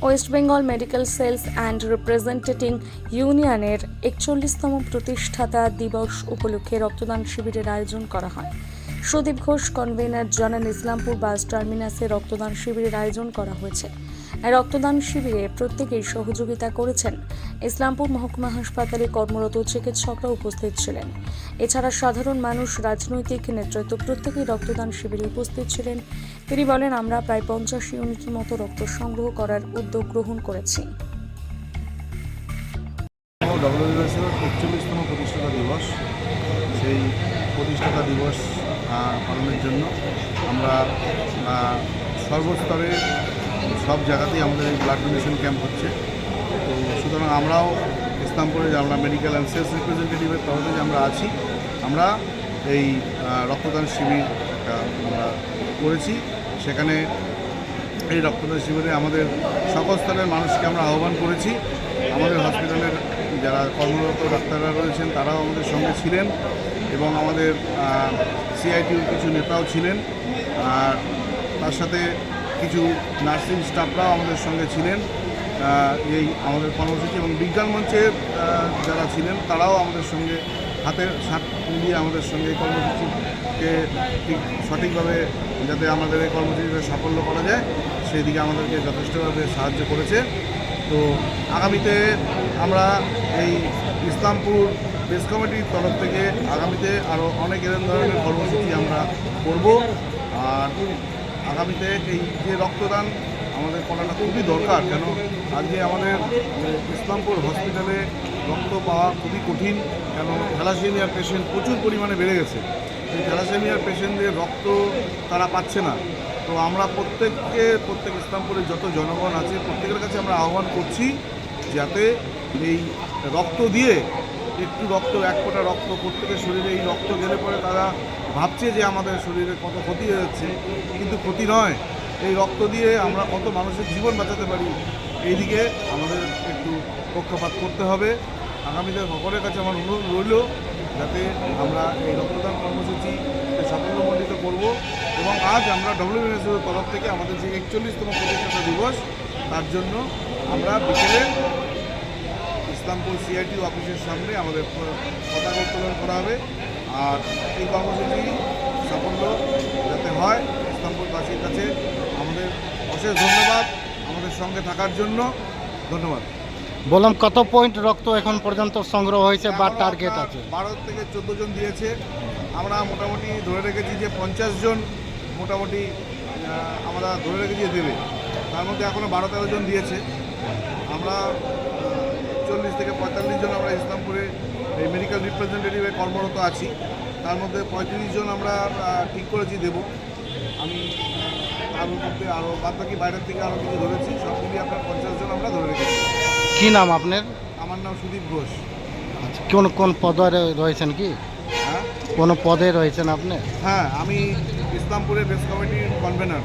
West Bengal Medical Sales and Representative ইউনিয়নের 41তম প্রতিষ্ঠাতা দিবস উপলক্ষে রক্তদান শিবিরের আয়োজন করা হয়। সুদীপ ঘোষ কনভেনার জানান, ইসলামপুর বাস টার্মিনাসে রক্তদান শিবিরের আয়োজন করা হয়েছে। রক্তদান শিবিরে প্রত্যেকেই সহযোগিতা করেছেন। ইসলামপুর মহকুমা হাসপাতালে কর্মরত চিকিৎসকরা উপস্থিত ছিলেন। এছাড়া সাধারণ মানুষ, রাজনৈতিক নেতৃত্ব প্রত্যেকেই রক্তদান শিবিরে উপস্থিত ছিলেন। তিনি বলেন, আমরা প্রায় 50 ইউনিটের মতো রক্ত সংগ্রহ করার উদ্যোগ গ্রহণ করেছি। ডব্লিউবিএসের 41তম প্রতিষ্ঠাতা দিবস, সেই প্রতিষ্ঠাতা দিবস পালনের জন্য আমরা সর্বস্তরে সব জায়গাতেই আমাদের এই ব্লাড ডোনেশন ক্যাম্প হচ্ছে। তো সুতরাং আমরাও ইসলামপুরে যে আমরা মেডিকেল অ্যান্ড সেলস রিপ্রেজেন্টেটিভের তরফে যে আমরা আছি, আমরা এই রক্তদান শিবির আমরা করেছি। সেখানে এই রক্তদান শিবিরে আমাদের সকল স্তরের মানুষকে আমরা আহ্বান করেছি। আমাদের হসপিটালের যারা কর্মরত ডাক্তাররা রয়েছেন তারাও আমাদের সঙ্গে ছিলেন এবং আমাদের সিআইটিউর কিছু নেতাও ছিলেন, আর তার সাথে কিছু নার্সিং স্টাফরাও আমাদের সঙ্গে ছিলেন এই আমাদের কর্মসূচি, এবং বিজ্ঞান মঞ্চের যারা ছিলেন তারাও আমাদের সঙ্গে হাতে হাত মিলিয়ে আমাদের সঙ্গে এই কর্মসূচিকে ঠিক সঠিকভাবে যাতে আমাদের এই কর্মসূচিকে সাফল্য করা যায় সেই দিকে আমাদেরকে যথেষ্টভাবে সাহায্য করেছে। তো আগামীতে আমরা এই ইসলামপুর প্রেস কমিটির তরফ থেকে আগামীতে আরও অনেক এরকম ধরনের কর্মসূচি আমরা করব। আর আগামীতে এই যে রক্তদান আমাদের করাটা খুবই দরকার, কেন আজকে আমাদের ইসলামপুর হসপিটালে রক্ত পাওয়া খুবই কঠিন, কেন থ্যালাসেমিয়ার পেশেন্ট প্রচুর পরিমাণে বেড়ে গেছে। এই থ্যালাসেমিয়ার পেশেন্টদের রক্ত তারা পাচ্ছে না। তো আমরা প্রত্যেক ইসলামপুরের যত জনগণ আছে প্রত্যেকের কাছে আমরা আহ্বান করছি যাতে এই রক্ত দিয়ে একটু রক্ত, এক ফোঁটা রক্ত প্রত্যেকের শরীরে এই রক্ত গেলে পরে তারা ভাবছে যে আমাদের শরীরে কত ক্ষতি হয়ে যাচ্ছে, কিন্তু ক্ষতি নয়। এই রক্ত দিয়ে আমরা কত মানুষের জীবন বাঁচাতে পারি, এই দিকে আমাদের একটু পক্ষপাত করতে হবে। আগামীতে সকলের কাছে আমার অনুরোধ রইল যাতে আমরা এই রক্তদান কর্মসূচি সাফল্যমণ্ডিত করব। এবং আজ আমরা ডব্লিউবিএসের তরফ থেকে আমাদের যে 41তম প্রতিষ্ঠাতা দিবস, তার জন্য আমরা বিকেলে ইসলামপুর সিআইটিউ অফিসের সামনে আমাদের পতাকা উত্তোলন করা হবে। আর এই কর্মসূচি সাফল্য যাতে হয়, ইসলামপুরবাসীর কাছে আমাদের অশেষ ধন্যবাদ আমাদের সঙ্গে থাকার জন্য। ধন্যবাদ। বললাম, কত পয়েন্ট রক্ত এখন পর্যন্ত সংগ্রহ হয়েছে বা টার্গেট আছে? 12 থেকে 14 জন দিয়েছে। আমরা মোটামুটি ধরে রেখেছি যে 50 জন মোটামুটি আমরা ধরে রেখেছি দেবে। তার মধ্যে এখনও 12-13 জন দিয়েছে। আমরা 40 থেকে 45 জন আমরা ইসলামপুরে এই মেডিকেল রিপ্রেজেন্টেটিভে কর্মরত আছি। তার মধ্যে 35 জন আমরা ঠিক করেছি দেব। আমি তার মধ্যে আরও বাদবাকি বাইরের থেকে আরও কিছু ধরেছি। সব মিলিয়ে আপনার 50 জন আমরা ধরে রেখেছি। কী নাম আপনার? আমার নাম সুদীপ ঘোষ। আচ্ছা, কোন পদে রয়েছেন কি? হ্যাঁ, কোনো পদে রয়েছেন আপনি? হ্যাঁ, আমি ইসলামপুরের প্রেস কমিটির কনভেনার।